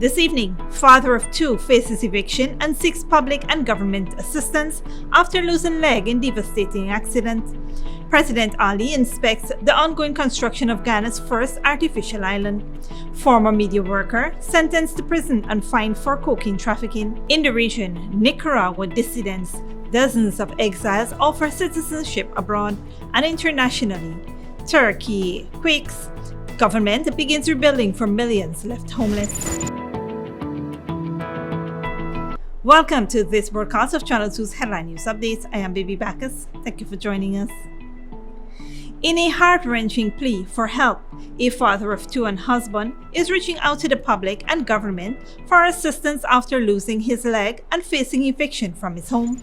This evening, father of two faces eviction and seeks public and government assistance after losing leg in devastating accident. President Ali inspects the ongoing construction of Ghana's first artificial island. Former media worker sentenced to prison and fined for cocaine trafficking. In the region, Nicaragua dissidents, dozens of exiles offer citizenship abroad and internationally. Turkey quakes. Government begins rebuilding for millions left homeless. Welcome to this broadcast of Channel 2's Headline News Updates. I am Baby Bacchus. Thank you for joining us. In a heart-wrenching plea for help, a father of two and husband is reaching out to the public and government for assistance after losing his leg and facing eviction from his home.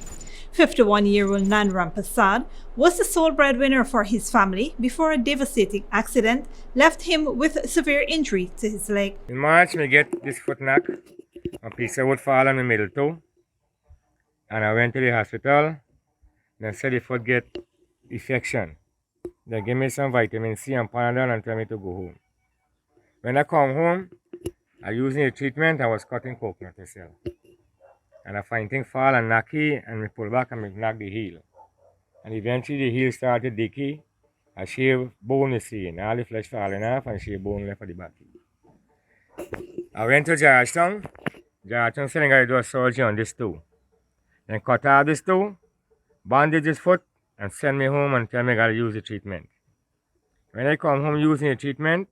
51-year-old Nanram Prasad was the sole breadwinner for his family before a devastating accident left him with severe injury to his leg. In March, I get this foot knock. A piece of wood fall on my middle toe. And I went to the hospital. They said the foot get infection. They gave me some vitamin C and Panadol and told me to go home. When I come home, I using the treatment, I was cutting coconut to sell. And I find things fall and knocky and me pull back and me knock the heel. And eventually the heel started decay. I shave bone you see, and all the flesh falling off and shave bone left at the back. I went to Georgetown. Georgetown said I got to do a surgery on this toe. Then cut out this toe, bandage his foot, and send me home and tell me I got to use the treatment. When I come home using the treatment,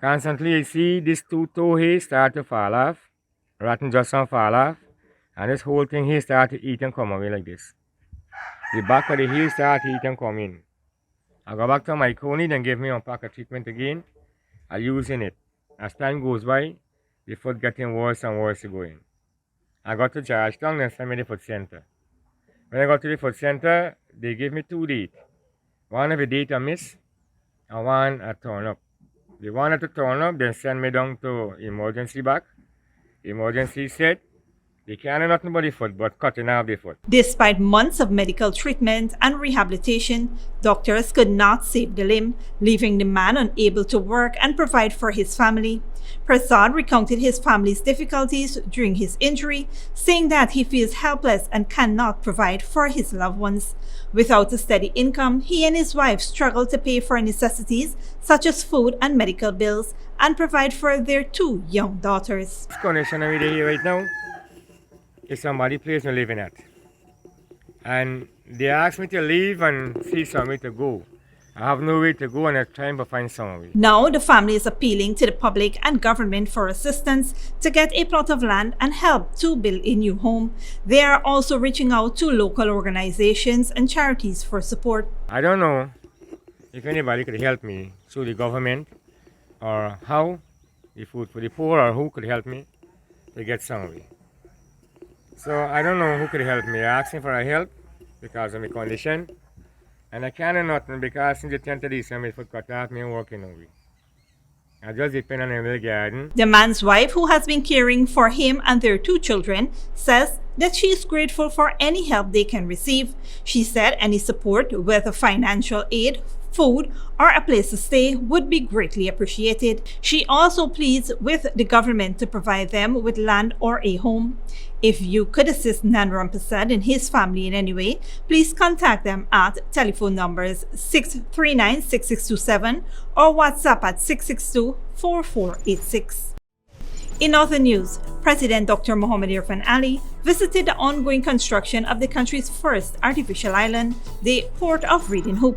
constantly I see this two toe here start to fall off, rotten just some fall off, and this whole thing here start to eat and come away like this. The back of the heel start to eat and come in. I go back to my coney, then give me a pack of treatment again. I using it. As time goes by, the foot getting worse and worse going. I got to Georgetown and sent me to the foot center. When I got to the foot center, they gave me 2 dates. One of the date I missed, and one I turn up. The one at the turn up, then send me down to emergency back. Emergency said, they can't do nothing but the foot, but cutting off the foot. Despite months of medical treatment and rehabilitation, doctors could not save the limb, leaving the man unable to work and provide for his family. Prasad recounted his family's difficulties during his injury, saying that he feels helpless and cannot provide for his loved ones. Without a steady income, he and his wife struggle to pay for necessities such as food and medical bills and provide for their 2 young daughters. This condition I'm here right now is somebody place I'm living at. And they asked me to leave and see somewhere to go. I have no way to go and I'm trying to find somewhere. Now the family is appealing to the public and government for assistance to get a plot of land and help to build a new home. They are also reaching out to local organizations and charities for support. I don't know if anybody could help me through the government or how, the food for the poor, or who could help me to get somewhere. So I don't know who could help me. I asked him for help because of my condition. And I can't do nothing because since the 10th of December, it cut off me and working over. I just depend on a little garden. The man's wife, who has been caring for him and their 2 children, says that she is grateful for any help they can receive. She said any support, whether financial aid, food, or a place to stay, would be greatly appreciated. She also pleads with the government to provide them with land or a home. If you could assist Nanram Prasad and his family in any way, please contact them at telephone numbers 639-6627 or WhatsApp at 662-4486. In other news, President Dr. Mohamed Irfan Ali visited the ongoing construction of the country's first artificial island, the Port of Reading Hope.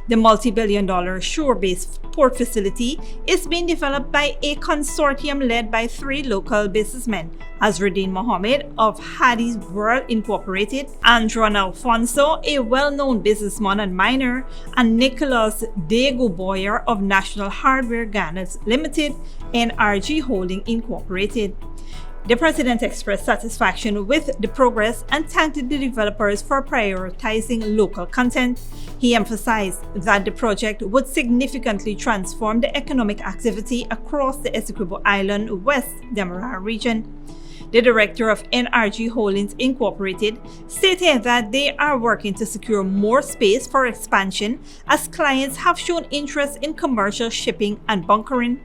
The multi-billion-dollar shore-based port facility is being developed by a consortium led by 3 local businessmen, Azruddin Mohammed of Hadi's World Incorporated, Andron Alfonso, a well-known businessman and miner, and Nicholas Dego Boyer of National Hardware Ghana Limited, NRG Holding Incorporated. The president expressed satisfaction with the progress and thanked the developers for prioritizing local content. He emphasized that the project would significantly transform the economic activity across the Essequibo Island West Demerara region. The director of NRG Holdings Incorporated stated that they are working to secure more space for expansion as clients have shown interest in commercial shipping and bunkering.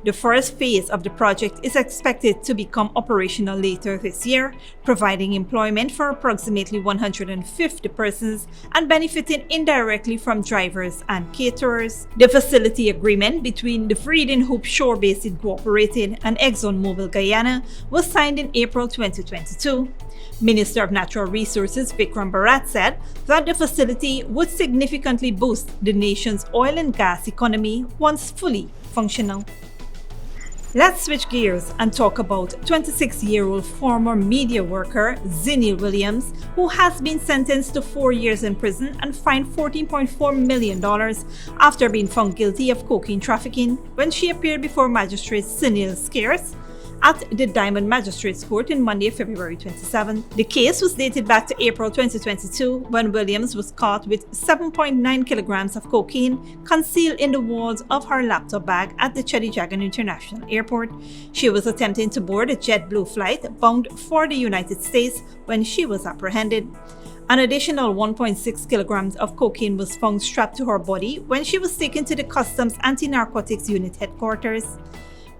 The first phase of the project is expected to become operational later this year, providing employment for approximately 150 persons and benefiting indirectly from drivers and caterers. The facility agreement between the Breeding Hope Shore Based Incorporated and ExxonMobil Guyana was signed in April 2022. Minister of Natural Resources Vikram Bharat said that the facility would significantly boost the nation's oil and gas economy once fully functional. Let's switch gears and talk about 26-year-old former media worker Zinnie Williams, who has been sentenced to 4 years in prison and fined $14.4 million after being found guilty of cocaine trafficking when she appeared before Magistrate Sunil Scarce at the Diamond Magistrates Court on Monday, February 27. The case was dated back to April 2022 when Williams was caught with 7.9 kilograms of cocaine concealed in the walls of her laptop bag at the Chedijagan International Airport. She was attempting to board a JetBlue flight bound for the United States when she was apprehended. An additional 1.6 kilograms of cocaine was found strapped to her body when she was taken to the Customs Anti-Narcotics Unit headquarters.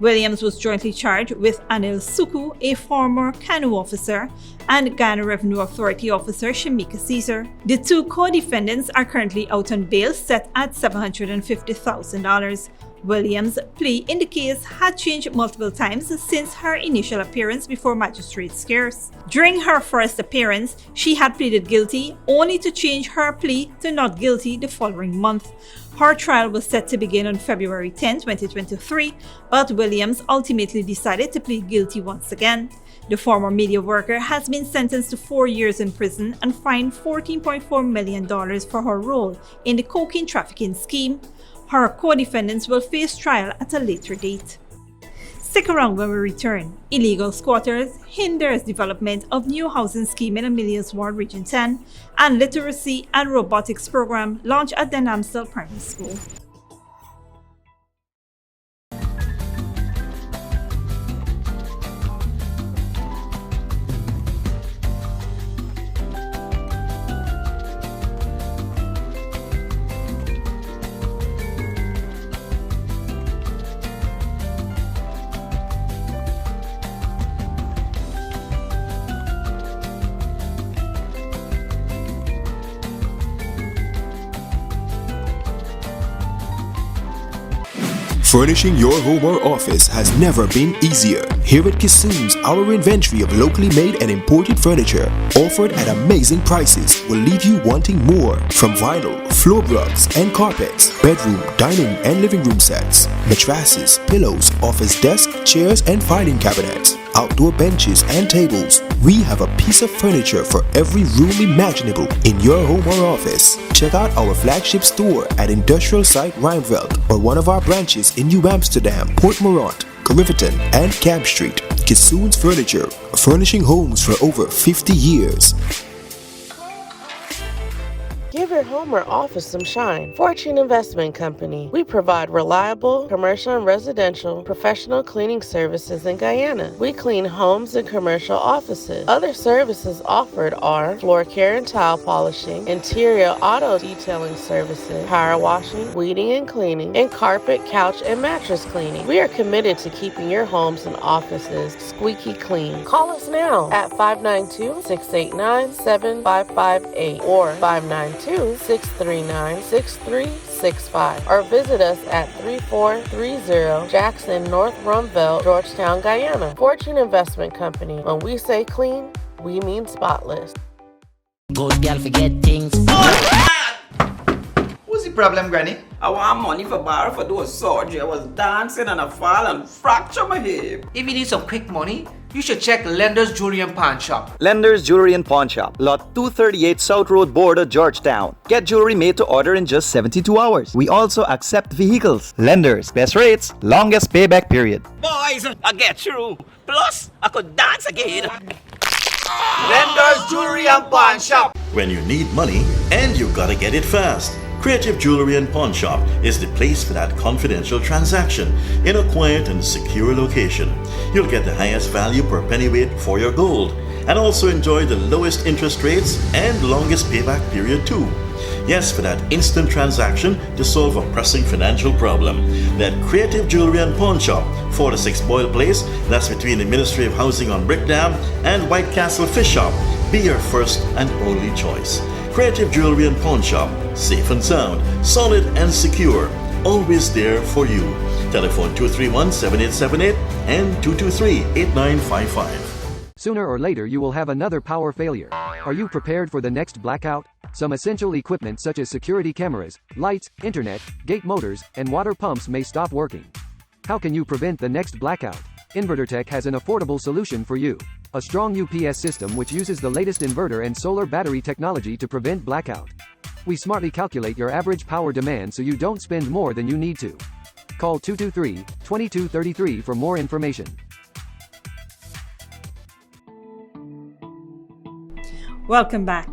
Williams was jointly charged with Anil Suku, a former canoe officer, and Guyana Revenue Authority officer Shamika Caesar. The two co-defendants are currently out on bail set at $750,000. Williams' plea in the case had changed multiple times since her initial appearance before Magistrate Scarce. During her first appearance, she had pleaded guilty, only to change her plea to not guilty the following month. Her trial was set to begin on February 10, 2023, but Williams ultimately decided to plead guilty once again. The former media worker has been sentenced to 4 years in prison and fined $14.4 million for her role in the cocaine trafficking scheme. Her co-defendants will face trial at a later date. Stick around when we return. Illegal squatters hinders development of new housing scheme in Amelia's Ward Region 10, and literacy and robotics program launched at Denamstel Primary School. Furnishing your home or office has never been easier. Here at Kissoon's, our inventory of locally made and imported furniture, offered at amazing prices, will leave you wanting more. From vinyl, floor rugs and carpets, bedroom, dining and living room sets, mattresses, pillows, office desk, chairs and filing cabinets, outdoor benches and tables. We have a piece of furniture for every room imaginable in your home or office. Check out our flagship store at Industrial Site Rijnveld or one of our branches in New Amsterdam, Port Morant, Riverton and Camp Street. Kissoon's Furniture, furnishing homes for over 50 years. Give your home or office some shine. Fortune Investment Company. We provide reliable commercial and residential professional cleaning services in Guyana. We clean homes and commercial offices. Other services offered are floor care and tile polishing, interior auto detailing services, power washing, weeding and cleaning, and carpet, couch, and mattress cleaning. We are committed to keeping your homes and offices squeaky clean. Call us now at 592-689-7558 or 592-639-6365 or visit us at 3430 Jackson North Rumville, Georgetown, Guyana. Fortune Investment Company. When we say clean, we mean spotless. Good girl forget things. What's the problem, Granny? I want money for borrow for those surgery. I was dancing and I fall and fracture my hip. If you need some quick money, you should check Lender's Jewelry and Pawn Shop. Lender's Jewelry and Pawn Shop, Lot 238 South Road Border, Georgetown. Get jewelry made to order in just 72 hours. We also accept vehicles. Lender's, best rates, longest payback period. Boys, I get through. Plus, I could dance again. Lender's Jewelry and Pawn Shop. When you need money and you gotta get it fast, Creative Jewelry and Pawn Shop is the place for that confidential transaction in a quiet and secure location. You'll get the highest value per pennyweight for your gold and also enjoy the lowest interest rates and longest payback period too. Yes, for that instant transaction to solve a pressing financial problem. That Creative Jewelry and Pawn Shop, 46 Boyle Place, that's between the Ministry of Housing on Brick Dam and White Castle Fish Shop. Be your first and only choice. Creative Jewelry and Pawn Shop, safe and sound, solid and secure, always there for you. Telephone 231-7878 and 223-8955. Sooner or later you will have another power failure. Are you prepared for the next blackout? Some essential equipment such as security cameras, lights, internet, gate motors, and water pumps may stop working. How can you prevent the next blackout? InverterTech has an affordable solution for you. A strong UPS system which uses the latest inverter and solar battery technology to prevent blackout. We smartly calculate your average power demand so you don't spend more than you need to. Call 223-2233 for more information. Welcome back.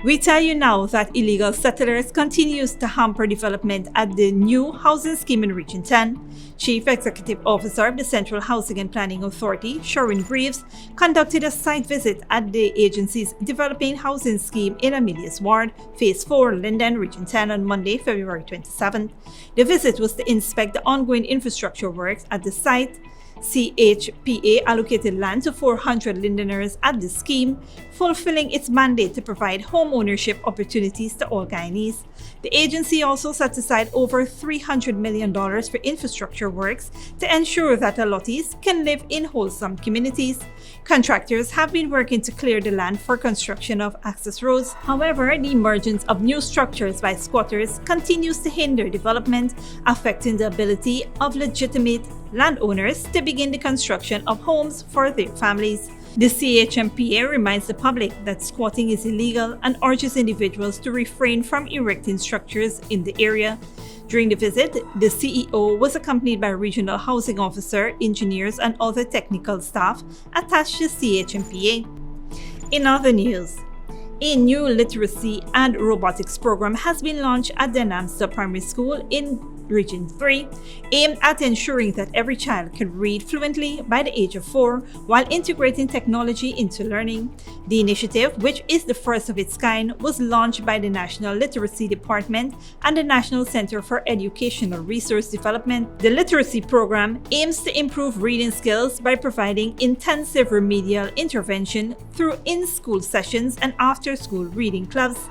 We tell you now that illegal settlers continues to hamper development at the new housing scheme in Region 10. Chief Executive Officer of the Central Housing and Planning Authority, Sherwin Greaves, conducted a site visit at the agency's developing housing scheme in Amelia's Ward, Phase 4, Linden, Region 10 on Monday, February 27th. The visit was to inspect the ongoing infrastructure works at the site. CHPA allocated land to 400 Lindeners at the scheme, fulfilling its mandate to provide home ownership opportunities to all Guyanese. The agency also set aside over $300 million for infrastructure works to ensure that allottees can live in wholesome communities. Contractors have been working to clear the land for construction of access roads. However, the emergence of new structures by squatters continues to hinder development, affecting the ability of legitimate landowners to begin the construction of homes for their families. The CHMPA reminds the public that squatting is illegal and urges individuals to refrain from erecting structures in the area. During the visit, the CEO was accompanied by regional housing officer, engineers, and other technical staff attached to CHMPA. In other news, a new literacy and robotics program has been launched at the Namsta Primary School in Region 3, aimed at ensuring that every child can read fluently by the age of 4 while integrating technology into learning. The initiative, which is the first of its kind, was launched by the National Literacy Department and the National Center for Educational Resource Development. The literacy program aims to improve reading skills by providing intensive remedial intervention through in-school sessions and after-school reading clubs.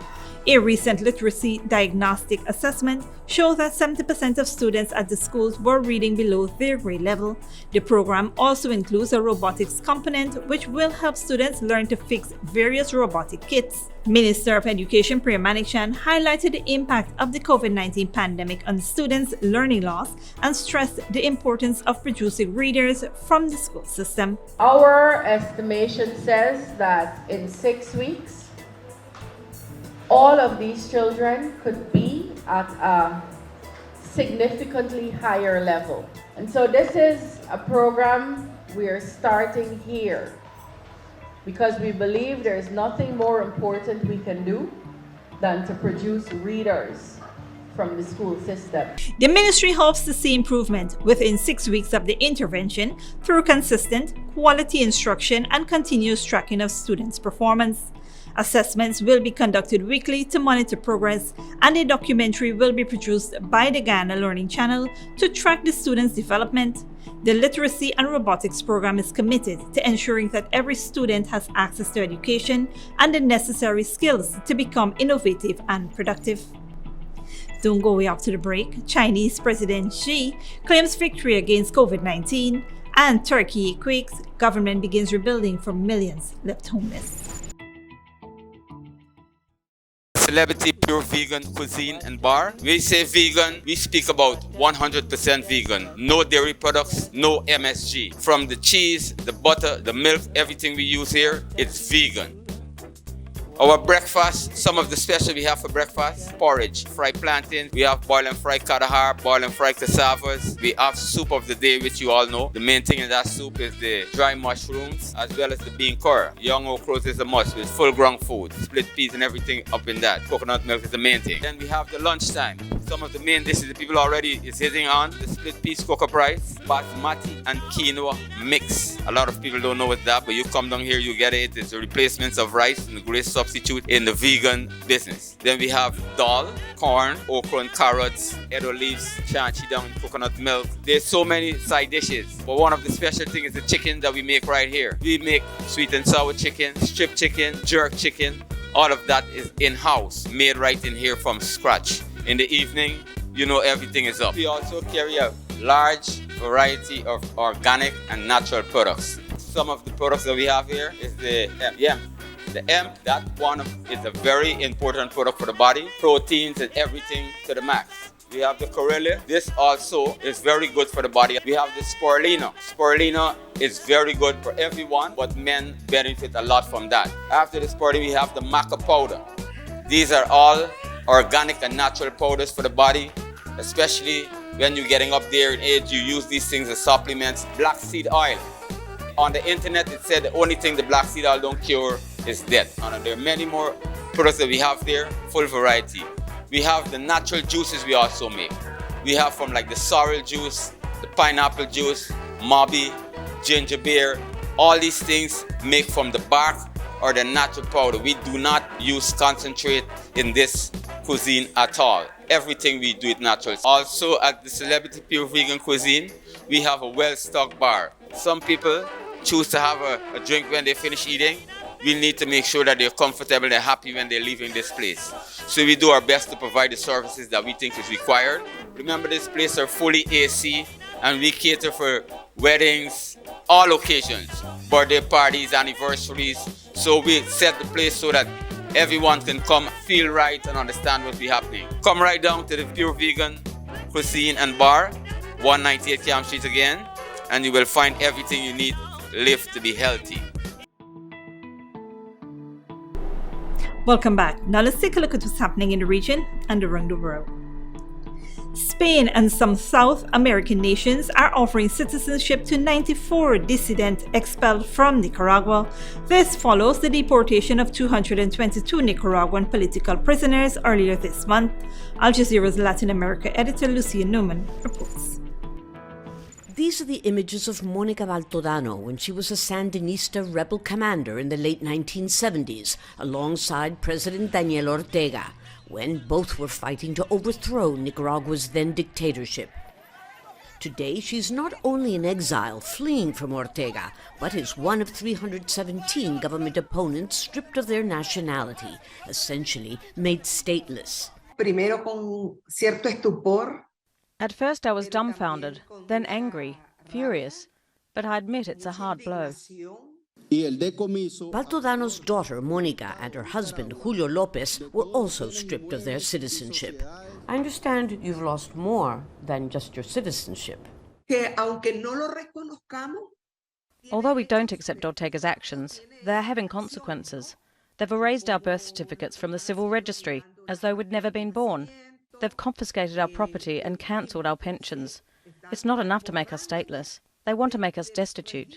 A recent literacy diagnostic assessment showed that 70% of students at the schools were reading below their grade level. The program also includes a robotics component which will help students learn to fix various robotic kits. Minister of Education Priya Manikchan highlighted the impact of the COVID-19 pandemic on students' learning loss and stressed the importance of producing readers from the school system. Our estimation says that in 6 weeks, all of these children could be at a significantly higher level. And so this is a program we're starting here because we believe there's nothing more important we can do than to produce readers from the school system. The ministry hopes to see improvement within 6 weeks of the intervention through consistent, quality instruction and continuous tracking of students' performance. Assessments will be conducted weekly to monitor progress, and a documentary will be produced by the Guyana Learning Channel to track the students' development. The Literacy and Robotics program is committed to ensuring that every student has access to education and the necessary skills to become innovative and productive. Don't go way off to the break. Chinese President Xi claims victory against COVID-19, and Turkey quakes. Government begins rebuilding for millions left homeless. Celebrity Pure Vegan Cuisine and Bar. We say vegan, we speak about 100% vegan. No dairy products, no MSG. From the cheese, the butter, the milk, everything we use here, it's vegan. Our breakfast, some of the special we have for breakfast: porridge, fried plantain, we have boil and fried katahar, boil and fried cassavas. We have soup of the day, which you all know. The main thing in that soup is the dry mushrooms as well as the bean curry. Young okras is a must with full ground food, split peas and everything up in that. Coconut milk is the main thing. Then we have the lunchtime. some of the main dishes that people already is hitting on. The split piece cocoa rice, basmati and quinoa mix. A lot of people don't know what that, but you come down here, you get it. It's a replacement of rice and a great substitute in the vegan business. Then we have dal, corn, okra and carrots, edo leaves, chanchi down, coconut milk. There's so many side dishes, but one of the special things is the chicken that we make right here. We make sweet and sour chicken, strip chicken, jerk chicken. All of that is in-house, made right in here from scratch. In the evening, you know everything is up. We also carry a large variety of organic and natural products. Some of the products that we have here is the hemp. The hemp, that one is a very important product for the body. Proteins and everything to the max. We have the Corellia. This also is very good for the body. We have the Spirulina. Spirulina is very good for everyone, but men benefit a lot from that. After the Spirulina, we have the maca powder. These are all organic and natural powders for the body, especially when you're getting up there in age. You use these things as supplements. Black seed oil. On the internet, it said the only thing the black seed oil don't cure is death. And there are many more products that we have there, full variety. We have the natural juices we also make. We have from like the sorrel juice, the pineapple juice, mabi, ginger beer. All these things make from the bark or the natural powder. We do not use concentrate in this cuisine at all. Everything we do it natural. Also at the Celebrity Pure Vegan Cuisine, we have a well-stocked bar. Some people choose to have a drink when they finish eating. We need to make sure that they're comfortable, they're happy when they're leaving this place. So we do our best to provide the services that we think is required. Remember, this place are fully AC, and we cater for weddings, all occasions, birthday parties, anniversaries. So we set the place so that everyone can come, feel right, and understand what's happening. Come right down to the Pure Vegan Cuisine and Bar, 198 Camp Street again, and you will find everything you need to live to be healthy. Welcome back. Now let's take a look at what's happening in the region and around the world. Spain and some South American nations are offering citizenship to 94 dissidents expelled from Nicaragua. This follows the deportation of 222 Nicaraguan political prisoners earlier this month. Al Jazeera's Latin America editor Lucia Newman reports. These are the images of Mónica Baltodano when she was a Sandinista rebel commander in the late 1970s, alongside President Daniel Ortega, when both were fighting to overthrow Nicaragua's then dictatorship. Today, she's not only in exile fleeing from Ortega, but is one of 317 government opponents stripped of their nationality, essentially made stateless. Primero con cierto estupor. At first I was dumbfounded, then angry, furious, but I admit it's a hard blow. Baltodano's daughter, Mónica, and her husband, Julio López, were also stripped of their citizenship. I understand you've lost more than just your citizenship. Although we don't accept Ortega's actions, they're having consequences. They've erased our birth certificates from the civil registry, as though we'd never been born. They've confiscated our property and cancelled our pensions. It's not enough to make us stateless. They want to make us destitute.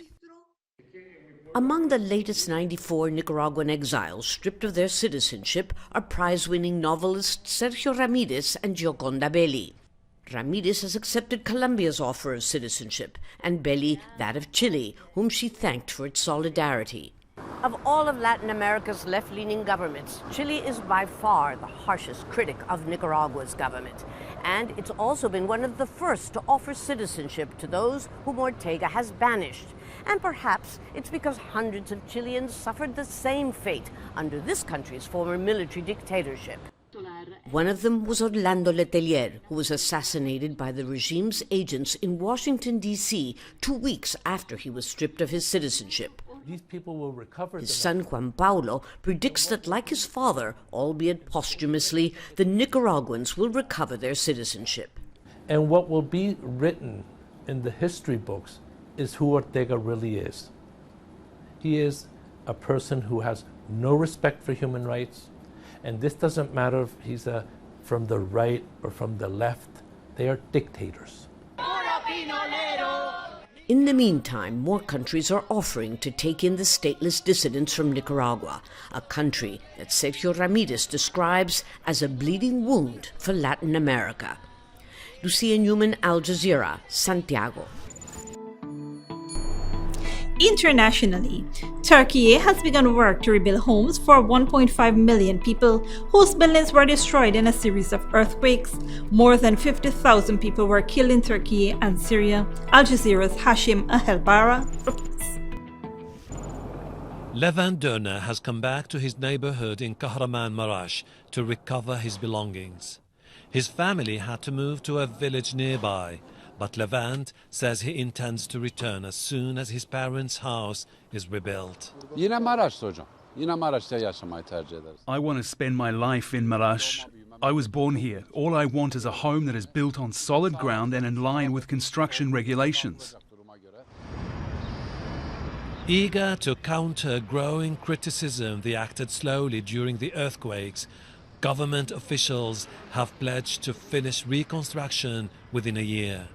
Among the latest 94 Nicaraguan exiles stripped of their citizenship are prize-winning novelists Sergio Ramirez and Gioconda Belli. Ramirez has accepted Colombia's offer of citizenship, and Belli that of Chile, whom she thanked for its solidarity. Of all of Latin America's left-leaning governments, Chile is by far the harshest critic of Nicaragua's government. And it's also been one of the first to offer citizenship to those whom Ortega has banished. And perhaps it's because hundreds of Chileans suffered the same fate under this country's former military dictatorship. One of them was Orlando Letelier, who was assassinated by the regime's agents in Washington, D.C., 2 weeks after he was stripped of his citizenship. These people will recover. His son Juan Paulo predicts that, like his father, albeit posthumously, the Nicaraguans will recover their citizenship. And what will be written in the history books is who Ortega really is. He is a person who has no respect for human rights, and this doesn't matter if he's from the right or from the left. They are dictators. In the meantime, more countries are offering to take in the stateless dissidents from Nicaragua, a country that Sergio Ramirez describes as a bleeding wound for Latin America. Lucia Newman, Al Jazeera, Santiago. Internationally, Turkey has begun work to rebuild homes for 1.5 million people whose buildings were destroyed in a series of earthquakes. More than 50,000 people were killed in Turkey and Syria. Al Jazeera's Hashim Ahelbara reports. Levant Döner has come back to his neighborhood in Kahramanmaraş to recover his belongings. His family had to move to a village nearby, but Levant says he intends to return as soon as his parents' house is rebuilt. I want to spend my life in Maraş. I was born here. All I want is a home that is built on solid ground and in line with construction regulations. Eager to counter growing criticism they acted slowly during the earthquakes, government officials have pledged to finish reconstruction within a year.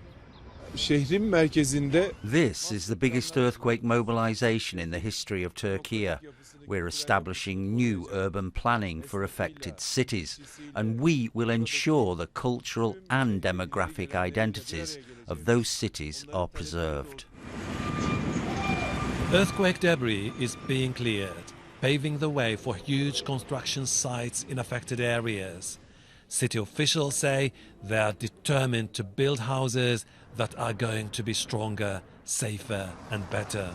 This is the biggest earthquake mobilization in the history of Turkey. We're establishing new urban planning for affected cities, and we will ensure the cultural and demographic identities of those cities are preserved. Earthquake debris is being cleared, paving the way for huge construction sites in affected areas. City officials say they are determined to build houses that are going to be stronger, safer and better.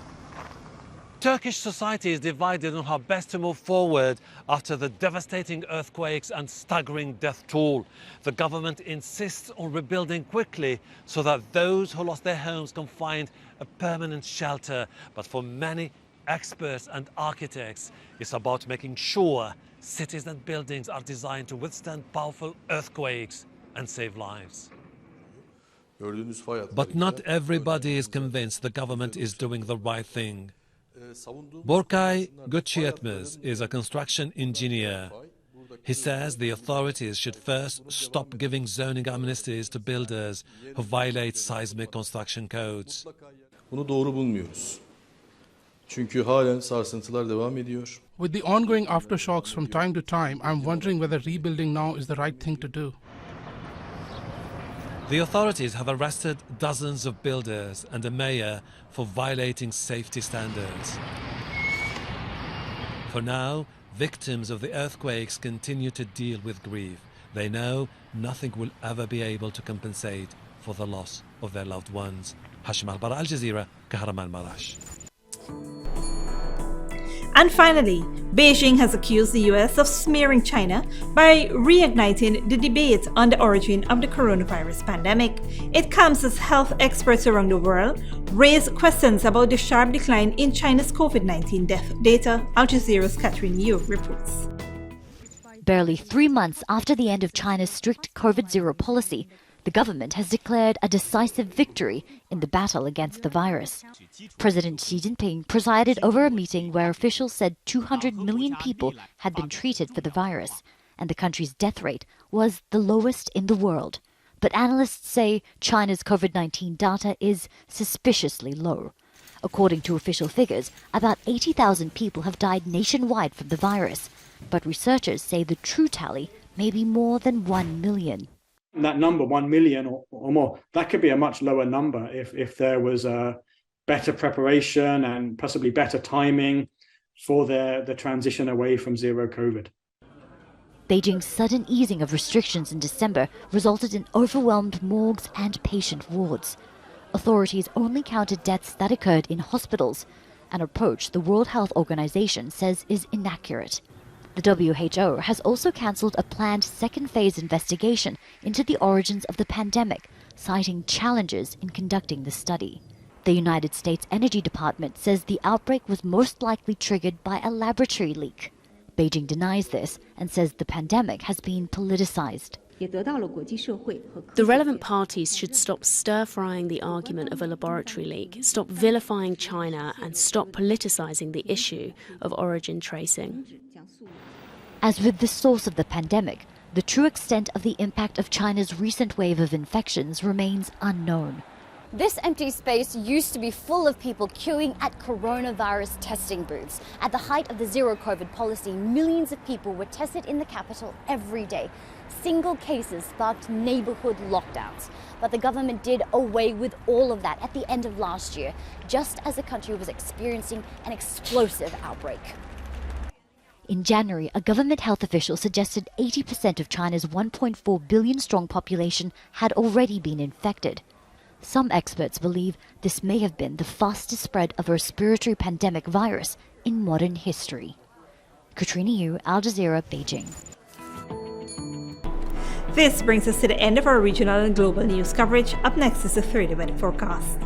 Turkish society is divided on how best to move forward after the devastating earthquakes and staggering death toll. The government insists on rebuilding quickly so that those who lost their homes can find a permanent shelter. But for many experts and architects, it's about making sure cities and buildings are designed to withstand powerful earthquakes and save lives. But not everybody is convinced the government is doing the right thing. Borkay Göçyetmez is a construction engineer. He says the authorities should first stop giving zoning amnesties to builders who violate seismic construction codes. Bunu doğru bulmuyoruz. Çünkü halen sarsıntılar devam ediyor. With the ongoing aftershocks from time to time, I'm wondering whether rebuilding now is the right thing to do. The authorities have arrested dozens of builders and a mayor for violating safety standards. For now, victims of the earthquakes continue to deal with grief. They know nothing will ever be able to compensate for the loss of their loved ones. Hashim Al-Bara, Al Jazeera, Kahramanmaraş. And finally, Beijing has accused the US of smearing China by reigniting the debate on the origin of the coronavirus pandemic. It comes as health experts around the world raise questions about the sharp decline in China's COVID-19 death data. Al Jazeera's Catherine Yu reports. Barely 3 months after the end of China's strict COVID-0 policy, the government has declared a decisive victory in the battle against the virus. President Xi Jinping presided over a meeting where officials said 200 million people had been treated for the virus, and the country's death rate was the lowest in the world. But analysts say China's COVID-19 data is suspiciously low. According to official figures, about 80,000 people have died nationwide from the virus, but researchers say the true tally may be more than 1 million. That number, 1 million or more, that could be a much lower number if there was a better preparation and possibly better timing for the transition away from zero COVID. Beijing's sudden easing of restrictions in December resulted in overwhelmed morgues and patient wards. Authorities only counted deaths that occurred in hospitals, an approach the World Health Organization says is inaccurate. The WHO has also cancelled a planned second-phase investigation into the origins of the pandemic, citing challenges in conducting the study. The United States Energy Department says the outbreak was most likely triggered by a laboratory leak. Beijing denies this and says the pandemic has been politicized. The relevant parties should stop stir-frying the argument of a laboratory leak, stop vilifying China, and stop politicizing the issue of origin tracing. As with the source of the pandemic, the true extent of the impact of China's recent wave of infections remains unknown. This empty space used to be full of people queuing at coronavirus testing booths. At the height of the zero COVID policy, millions of people were tested in the capital every day. Single cases sparked neighborhood lockdowns. But the government did away with all of that at the end of last year, just as the country was experiencing an explosive outbreak. In January, a government health official suggested 80% of China's 1.4 billion strong population had already been infected. Some experts believe this may have been the fastest spread of a respiratory pandemic virus in modern history. Katrina Yu, Al Jazeera, Beijing. This brings us to the end of our regional and global news coverage. Up next is the 30-minute forecast.